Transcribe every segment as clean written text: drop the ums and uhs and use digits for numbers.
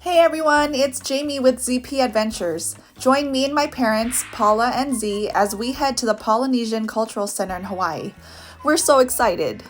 Hey everyone, it's Jamie with ZP Adventures. Join me and my parents, Paula and Z, as we head to the Polynesian Cultural Center in Hawaii. We're so excited!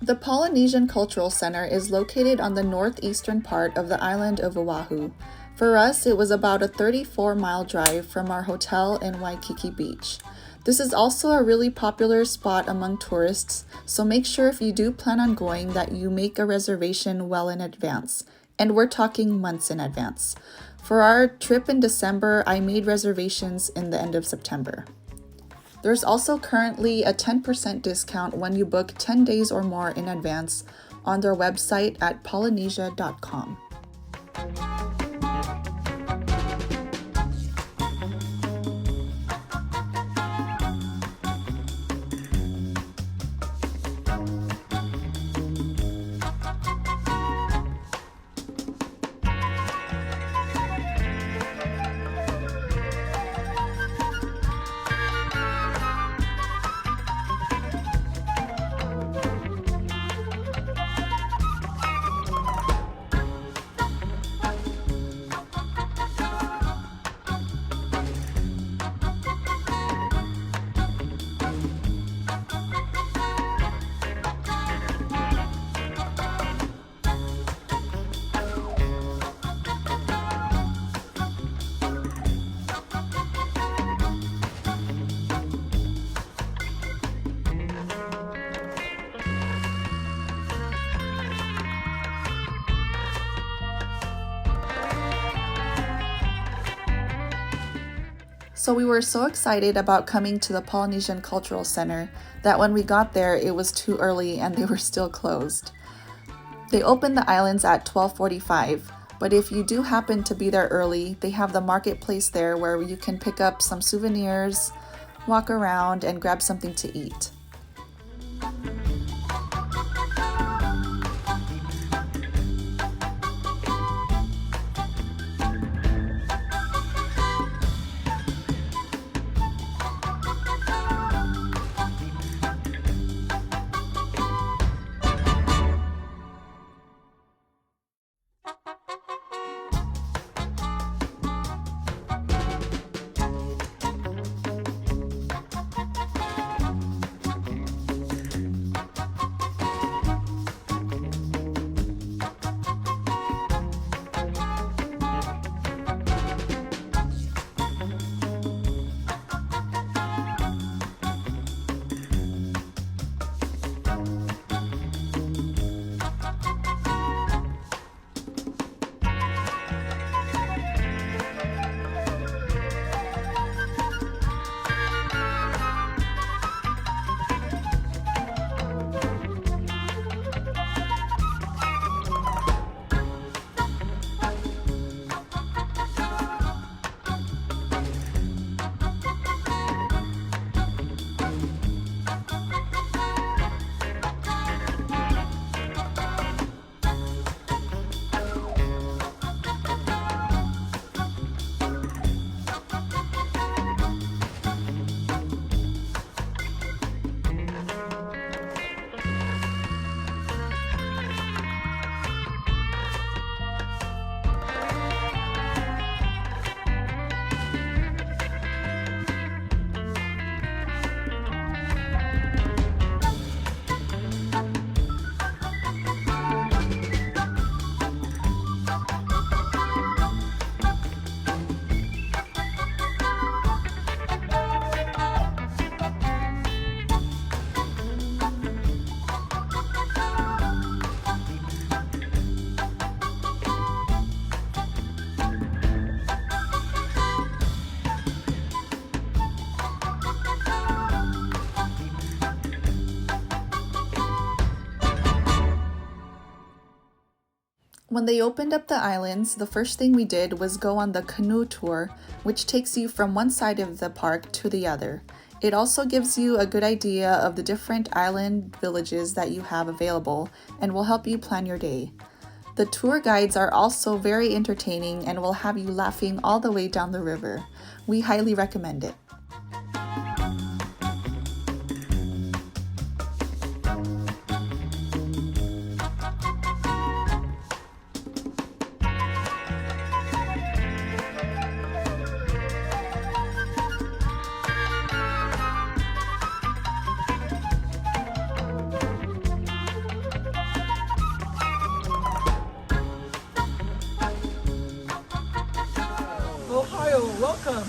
The Polynesian Cultural Center is located on the northeastern part of the island of Oahu. For us, it was about a 34-mile drive from our hotel in Waikiki Beach. This is also a really popular spot among tourists, so make sure if you do plan on going that you make a reservation well in advance. And we're talking months in advance. For our trip in December, I made reservations in the end of September. There's also currently a 10% discount when you book 10 days or more in advance on their website at polynesia.com. So we were so excited about coming to the Polynesian Cultural Center that when we got there, it was too early and they were still closed. They opened the islands at 12:45, but if you do happen to be there early, they have the marketplace there where you can pick up some souvenirs, walk around, and grab something to eat. When they opened up the islands, the first thing we did was go on the Canoe Tour, which takes you from one side of the park to the other. It also gives you a good idea of the different island villages that you have available and will help you plan your day. The tour guides are also very entertaining and will have you laughing all the way down the river. We highly recommend it. Ohio, welcome.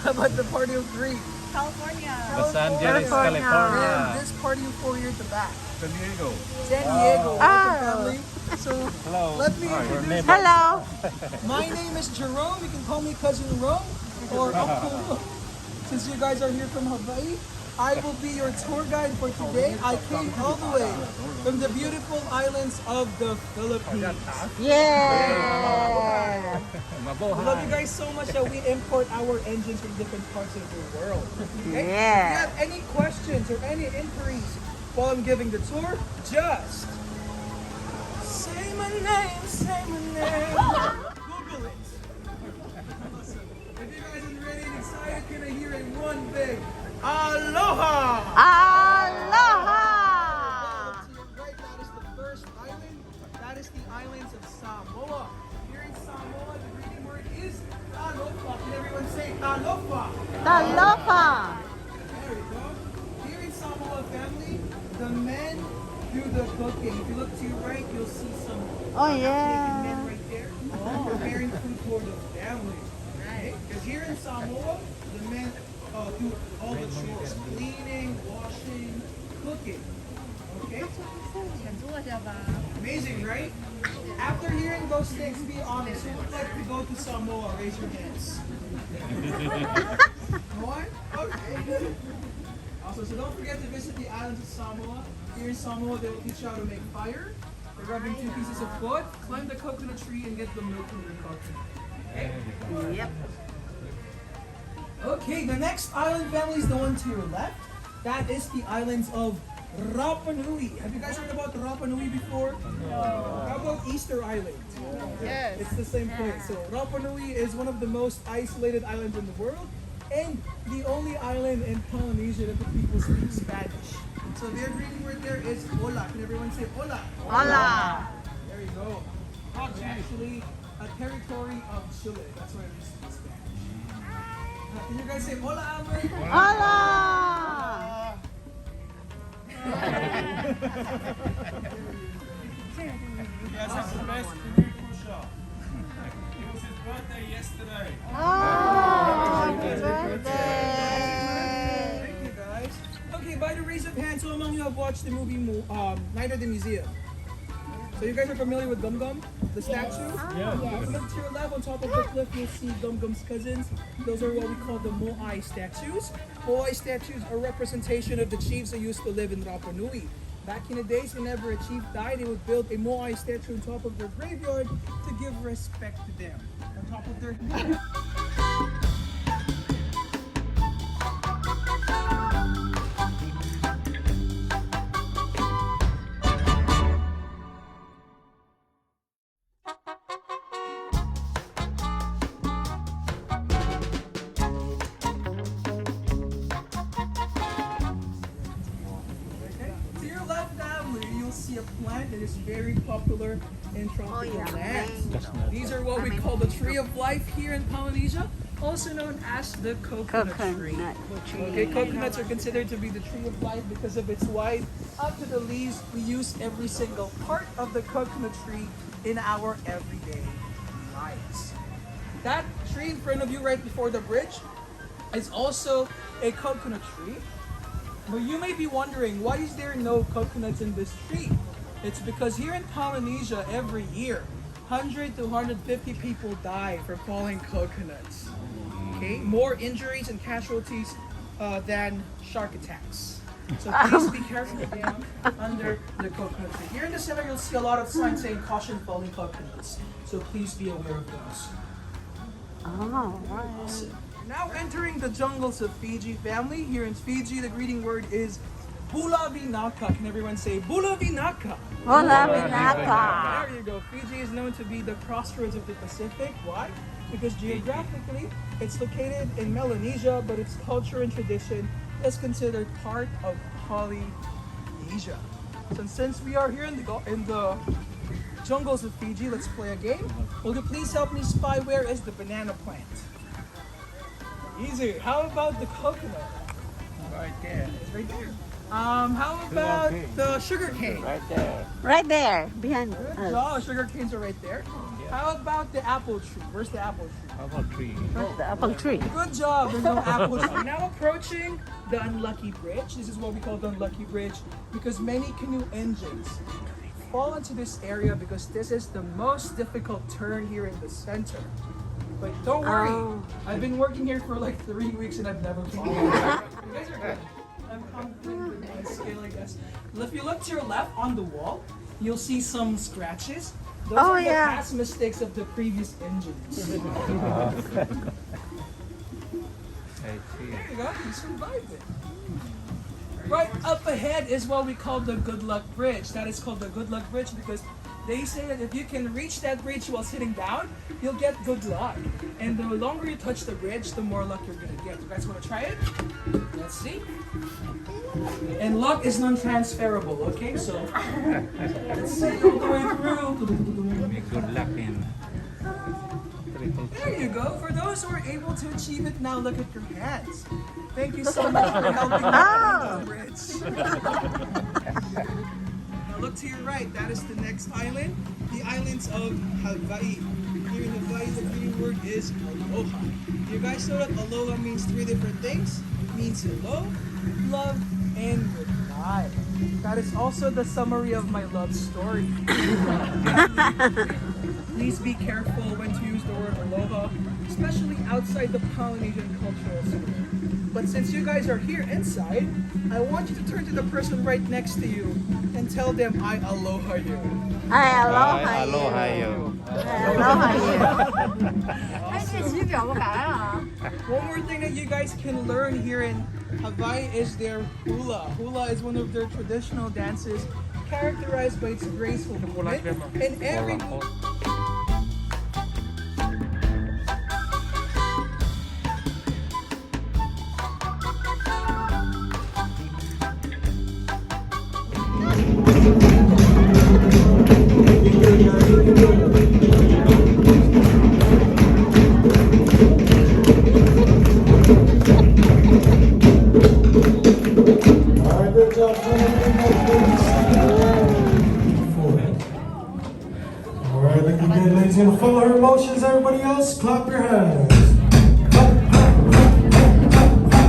How about the party of three? California. Los Angeles, And California. this party of four here at the back. San Diego. San Diego, welcome family. So Hello. let me Hi, we're introduce neighbors. myself. My name is Jerome. You can call me Cousin Rome or Uncle. Since you guys are here from Hawaii, I will be your tour guide for today. I came all the way from the beautiful islands of the Philippines. Yeah. I love you guys so much that we import our engines from different parts of the world. Okay? Yeah. If you have any questions or any inquiries while I'm giving the tour, just say my name, say my name. Google it. Listen, if you guys are ready and excited, can I hear a one big aloha? Aloha. To your right, that is the first island. That is the islands of Samoa. Here in Samoa, the greeting word is talofa. Can everyone say talofa? Talofa. There we go. Here in Samoa, family, the men do the cooking. If you look to your right, you'll see some Oh naked yeah. men right there preparing food for the family. Okay? Because here in Samoa, the men do all the chores: cleaning, washing, cooking. Okay? Amazing, right? After hearing those things, be honest. Who would like to go to Samoa? Raise your hands. No one? Okay. Also, so don't forget to visit the islands of Samoa. Here in Samoa, they will teach you how to make fire. By rubbing two pieces of wood, climb the coconut tree, and get the milk from the coconut. Okay? Yep. Okay, the next island family is the one to your left. That is the islands of Rapa Nui. Have you guys heard about Rapa Nui before? No. How about Easter Island? Yes. It's the same place. So Rapa Nui is one of the most isolated islands in the world and the only island in Polynesia that the people speak Spanish. So their greeting word there is hola. Can everyone say hola? Hola. There you go. It's actually a territory of Chile. That's why we speak Spanish. Can you guys say hola, Amber? Hola. You guys have the best canoe pusher. It was his birthday yesterday. Oh, happy birthday. Thank you guys. Okay, by the raise of hands, who among you have watched the movie Night at the Museum? So you guys are familiar with Gum Gum, the statue? Yeah. Look to your left on top of the cliff, you'll see Gum Gum's cousins. Those are what we call the Moai statues. Moai statues are representation of the chiefs that used to live in Rapa Nui. Back in the days, whenever a chief died, they would build a Moai statue on top of their graveyard to give respect to them. On top of their a plant that is very popular in tropical lands. These are what we call the tree of life here in Polynesia, also known as the coconut tree. Okay, coconuts are considered to be the tree of life because of its wide up to the leaves. We use every single part of the coconut tree in our everyday lives. That tree in front of you right before the bridge is also a coconut tree. But you may be wondering, why is there no coconuts in this tree? It's because here in Polynesia, every year, 100 to 150 people die from falling coconuts. Okay, more injuries and casualties than shark attacks. So please be careful down under the coconut tree. Here in the center, you'll see a lot of signs saying caution falling coconuts. So please be aware of those. Oh, right. Awesome. Now entering the jungles of Fiji, family. Here in Fiji, the greeting word is Bula Vinaka. Can everyone say Bula Vinaka? Hola, Vinaka. There you go. Fiji is known to be the crossroads of the Pacific. Why? Because geographically, it's located in Melanesia, but its culture and tradition is considered part of Polynesia. So since we are here in the jungles of Fiji, let's play a game. Will you please help me spy where is the banana plant? Easy. How about the coconut? Right there. It's right there. How about the sugar cane? Right there. Right there, behind Good us. job. Sugar canes are right there. How about the apple tree? Where's the apple tree? How about tree? Where's the apple tree? Good job. There's no apple tree. Now approaching the unlucky bridge. This is what we call the unlucky bridge because many canoe engines fall into this area because this is the most difficult turn here in the center. But don't worry. Oh. I've been working here for like 3 weeks and I've never fallen. You guys are good. I'm confident with my skill, I guess. Well, if you look to your left on the wall, you'll see some scratches. Those Oh, are the yeah. past mistakes of the previous engines. I see. There you go, you survived it. Right up ahead is what we call the Good Luck Bridge. That is called the Good Luck Bridge because they say that if you can reach that bridge while sitting down, you'll get good luck. And the longer you touch the bridge, the more luck you're gonna get. You guys wanna try it? Let's see. And luck is non-transferable, okay? So let's see all the way through. Make good luck in. There you go. For those who are able to achieve it, now look at your hands. Thank you so much for helping me on the bridge. Now look to your right. That is the next island, the islands of Hawaii. Here in Hawaii, the greeting word is aloha. You guys know that aloha means 3 different things. It means hello, love, and goodbye. That is also the summary of my love story. Please be careful when to use the word aloha, especially outside the Polynesian Cultural Center. But since you guys are here inside, I want you to turn to the person right next to you and tell them I aloha you. I aloha you. Aloha you. I aloha you. One more thing that you guys can learn here in Hawaii is their hula. Hula is one of their traditional dances characterized by its graceful movement. And every Good job, all right, looking good, ladies. Gonna follow her motions. Everybody else, clap your hands. Clap, clap, clap, clap, clap, clap.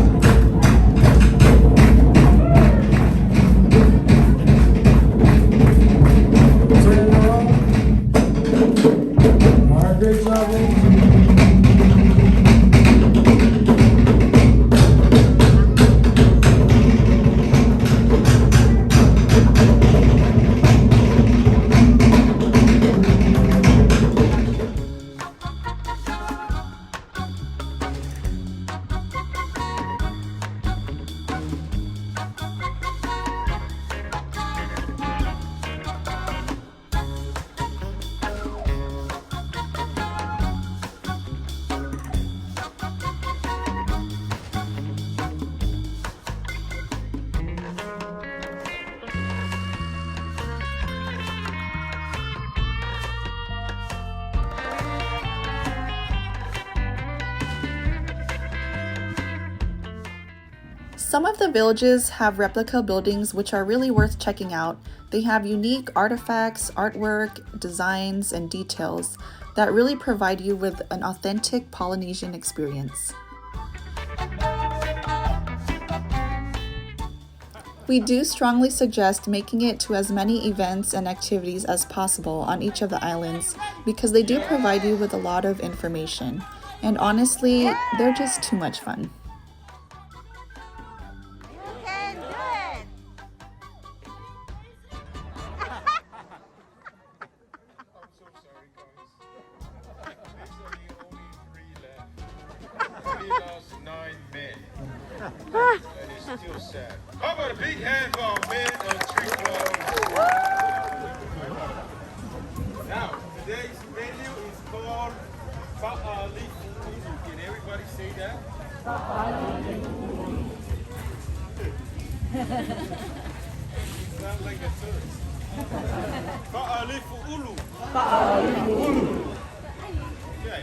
Turn it around. All right, great job, ladies. Some of the villages have replica buildings which are really worth checking out. They have unique artifacts, artwork, designs, and details that really provide you with an authentic Polynesian experience. We do strongly suggest making it to as many events and activities as possible on each of the islands because they do provide you with a lot of information. And honestly, they're just too much fun. You can do it. lost 9 men. And it's still sad. How about a big hand for our men on Tree Club? Now, today's menu is called Pa'ali Fu'ulu. Can everybody say that? You sound like a tourist. Pa'ali Fu'ulu. Okay.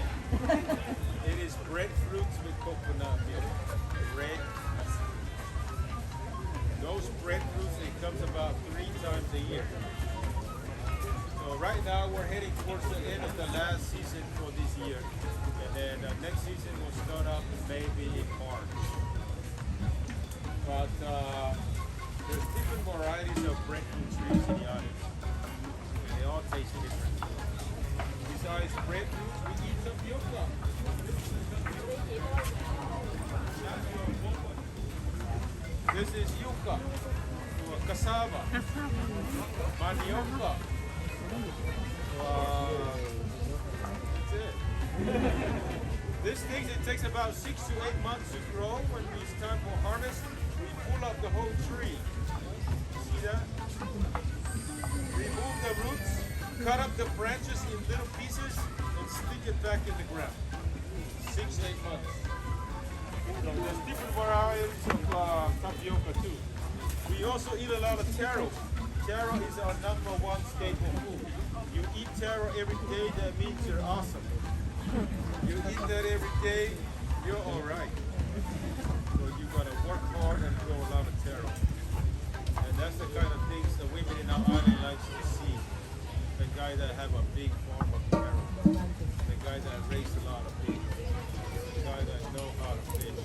It is breadfruits with coconut milk. Red. Those breadfruits, it comes about 3 times a year. So right now we're heading towards the end of the last season for this year. And then next season will start up maybe in March. But there's different varieties of breadfruit trees in the island. And they all taste different. Besides breadfruits, we eat tapioca. This is yuca, or cassava, manioca. That's it. These things, it takes about 6 to 8 months to grow. When it's time for harvest, we pull up the whole tree. See that? Remove the roots, cut up the branches in little pieces, and stick it back in the ground. 6 to 8 months. So there's different varieties of tapioca too. We also eat a lot of taro. Taro is our #1 staple food. You eat taro every day, that means you're awesome. You eat that every day, you're alright. So you gotta work hard and grow a lot of taro. And that's the kind of things the women in our island likes to see. The guy that have a big farm of taro. The guy that raised a lot of pigs. The guy that know how to fish.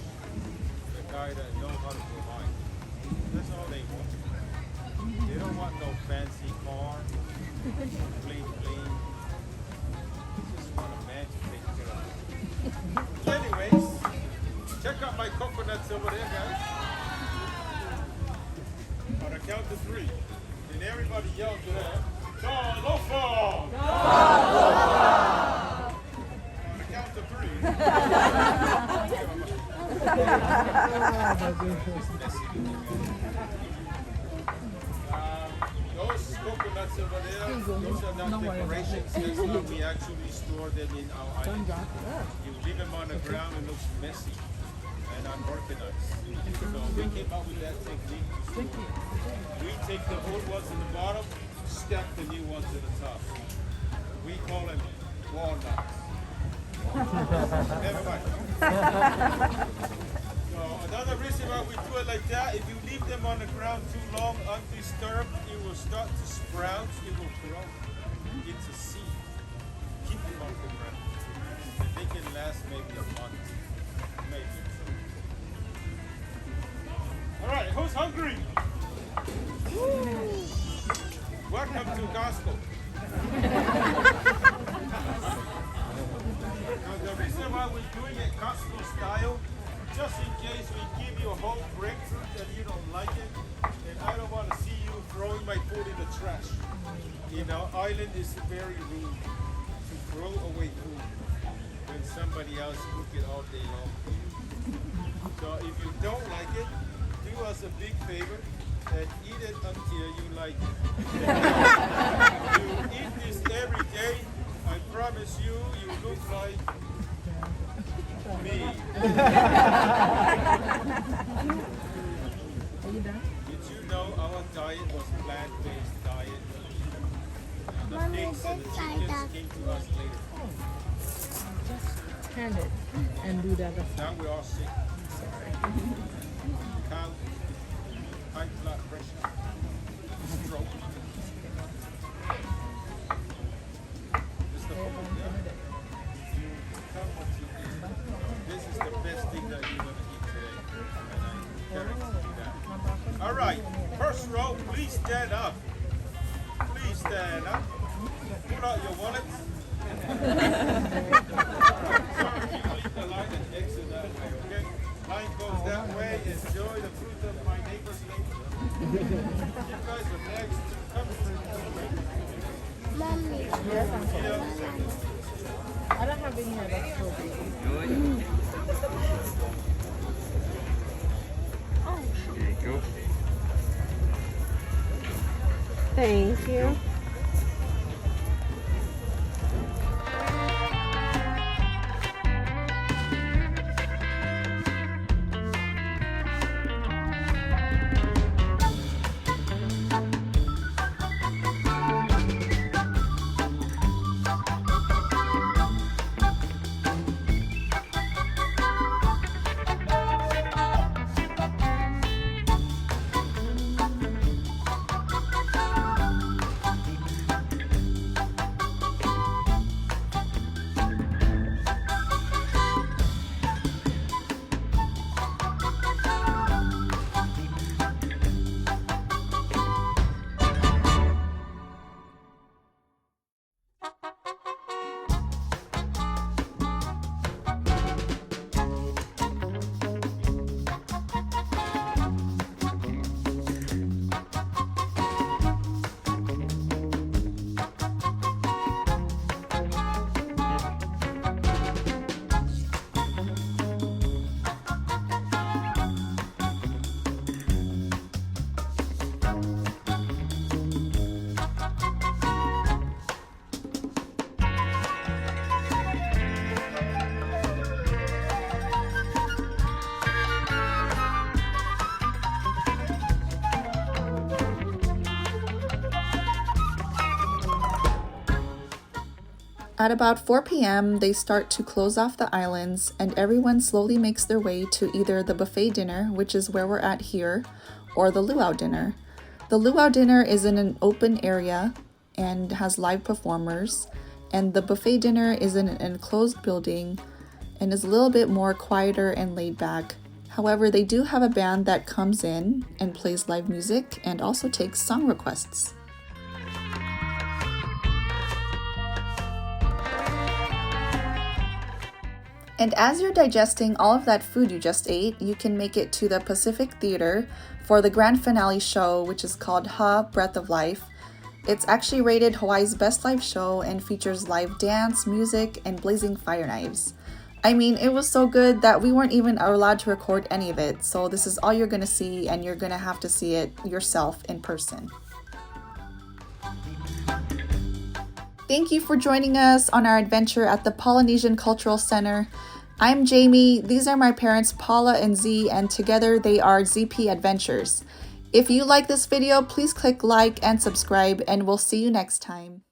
The guy that know how to provide. That's all they want. They don't want no fancy car, bling bling. They just want a man to take care of it. Anyways, check out my coconuts over there, guys. On the count to 3. And everybody yell to that. Talofa! On the count to 3. Those coconuts over there, those are not decorations. That's how we actually store them in our island. You leave them on the ground, it looks messy and unorganized. So we came up with that technique. We take the old ones in the bottom, stack the new ones at the top. We call them walnuts. Never mind. So another reason why we do it like that, if you leave them on the ground too long undisturbed, it will start to sprout, it will grow. It's a seed. Keep them off the ground. And they can last maybe a month. Maybe. Alright, who's hungry? Welcome to Costco. Now the reason why we're doing it Costco style, just in case we give you a whole grapefruit and you don't like it, and I don't want to see you throwing my food in the trash. You know, island is very rude to throw away food when somebody else cook it all day long. So if you don't like it, do us a big favor and eat it until you like it. You eat this every day, I promise you, you look like me. Did you know our diet was plant-based diet? The pigs and the chickens came to us later. Hand it and do the other side. Now we're all sick. Cow, high blood pressure, stroke. This is the food, yeah? You become what you eat. This is the best thing that you're going to eat today. And I guarantee you that. All right, first row, please stand up. Please stand up. Pull out your wallets. Sorry, you leave the line and exit that way, okay? Line goes that way. Enjoy the fruit of my neighbor's labor. You guys are next. Come Mommy. Yes, I'm sorry. I don't have any of that. There you go. Thank you. At about 4 p.m., they start to close off the islands, and everyone slowly makes their way to either the buffet dinner, which is where we're at here, or the luau dinner. The luau dinner is in an open area and has live performers, and the buffet dinner is in an enclosed building and is a little bit more quieter and laid back. However, they do have a band that comes in and plays live music and also takes song requests. And as you're digesting all of that food you just ate, you can make it to the Pacific Theater for the grand finale show, which is called Ha! Breath of Life. It's actually rated Hawaii's best live show and features live dance, music, and blazing fire knives. I mean, it was so good that we weren't even allowed to record any of it, so this is all you're gonna see, and you're gonna have to see it yourself in person. Thank you for joining us on our adventure at the Polynesian Cultural Center. I'm Jamie, these are my parents Paula and Z, and together they are ZP Adventures. If you like this video, please click like and subscribe, and we'll see you next time.